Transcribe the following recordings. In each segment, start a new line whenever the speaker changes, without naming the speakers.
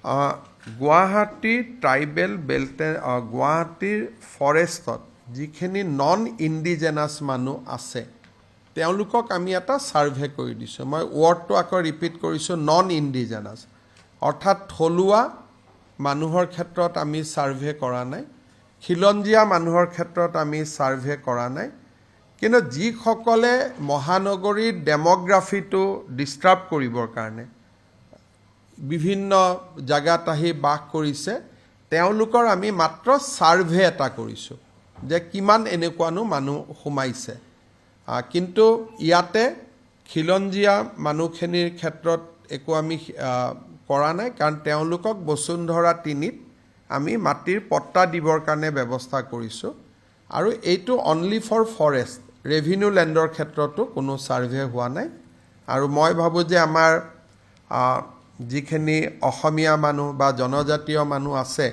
গুৱাহাটীৰ tribal belt গুৱাহাটীৰ ফৰেষ্টত যিখিনি নন ইণ্ডিজেনাছ মানুহ আছে তেওঁলোকক আমি এটা ছাৰ্ভে কৰি দিছোঁ। মই ৱৰ্ডটো আকৌ ৰিপিট কৰিছোঁ, নন ইণ্ডিজেনাছ, অৰ্থাৎ থলুৱা মানুহৰ ক্ষেত্ৰত আমি ছাৰ্ভে কৰা নাই, খিলঞ্জীয়া মানুহৰ ক্ষেত্ৰত আমি ছাৰ্ভে কৰা নাই। কিন্তু যিসকলে মহানগৰীৰ ডেম'গ্ৰাফিটো ডিষ্টাৰ্ব কৰিবৰ কাৰণে বিভিন্ন জাগাত আহি বাস কৰিছে তেওঁলোকৰ আমি মাত্ৰ ছাৰ্ভে এটা কৰিছোঁ যে কিমান এনেকুৱানো মানুহ সোমাইছে। কিন্তু ইয়াতে খিলঞ্জীয়া মানুহখিনিৰ ক্ষেত্ৰত একো আমি কৰা নাই, কাৰণ তেওঁলোকক বসুন্ধৰা ৩ত আমি মাটিৰ পট্টা দিবৰ কাৰণে ব্যৱস্থা কৰিছোঁ। আৰু এইটো অনলি ফৰ ফৰেষ্ট, ৰেভিনিউ লেণ্ডৰ ক্ষেত্ৰতো কোনো ছাৰ্ভে হোৱা নাই। আৰু মই ভাবোঁ যে আমাৰ যিখিনি অসমীয়া মানুহ বা জনজাতীয় মানুহ আছে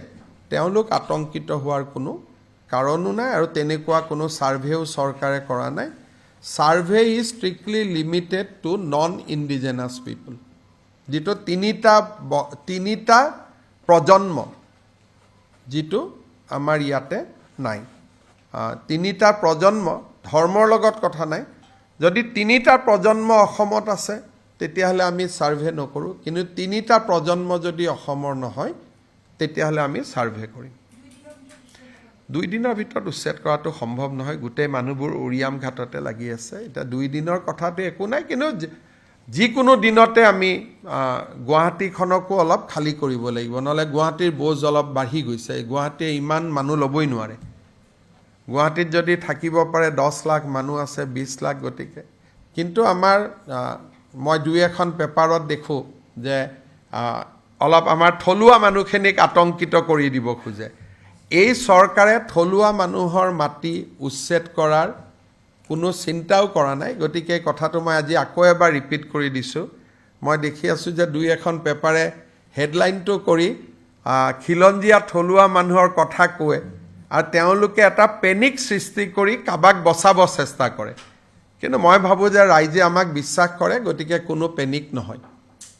তেওঁলোক আতংকিত হোৱাৰ কোনো কাৰণো নাই, আৰু তেনেকুৱা কোনো ছাৰ্ভেও চৰকাৰে কৰা নাই। Survey is strictly limited to non indigenous people, যিটো তিনিটা প্ৰজন্ম যিটো আমাৰ ইয়াতে নাই। তিনিটা প্ৰজন্ম, ধৰ্মৰ লগত কথা নাই। যদি তিনিটা প্ৰজন্ম অসমত আছে তেতিয়াহ'লে আমি ছাৰ্ভে নকৰোঁ, কিন্তু তিনিটা প্ৰজন্ম যদি অসমৰ নহয় তেতিয়াহ'লে আমি ছাৰ্ভে কৰিম। 2 দিনৰ ভিতৰত উচ্ছেদ কৰাটো সম্ভৱ নহয়, গোটেই মানুহবোৰ উৰিয়াম ঘাটতে লাগি আছে। এতিয়া 2 দিনৰ কথাটো একো নাই, কিন্তু যিকোনো দিনতে আমি গুৱাহাটীখনকো অলপ খালী কৰিব লাগিব, নহ'লে গুৱাহাটীৰ বোজ অলপ বাঢ়ি গৈছে। গুৱাহাটীয়ে ইমান মানুহ ল'বই নোৱাৰে। গুৱাহাটীত যদি থাকিব পাৰে 10 লাখ মানুহ আছে, 20 লাখ, গতিকে কিন্তু আমাৰ মই 2-এখন পেপাৰত দেখোঁ যে অলপ আমাৰ থলুৱা মানুহখিনিক আতংকিত কৰি দিব খোজে। এই চৰকাৰে থলুৱা মানুহৰ মাটি উচ্ছেদ কৰাৰ কোনো চিন্তাও কৰা নাই। গতিকে কথাটো মই আজি আকৌ এবাৰ ৰিপিট কৰি দিছোঁ। মই দেখি আছোঁ যে 2-এখন পেপাৰে হেডলাইনটো কৰি খিলঞ্জীয়া থলুৱা মানুহৰ কথা কয়, আৰু তেওঁলোকে এটা পেনিক সৃষ্টি কৰি কাবাক বচাব চেষ্টা কৰে। কিন্তু মই ভাবোঁ যে ৰাইজে আমাক বিশ্বাস কৰে, গতিকে কোনো পেনিক নহয়।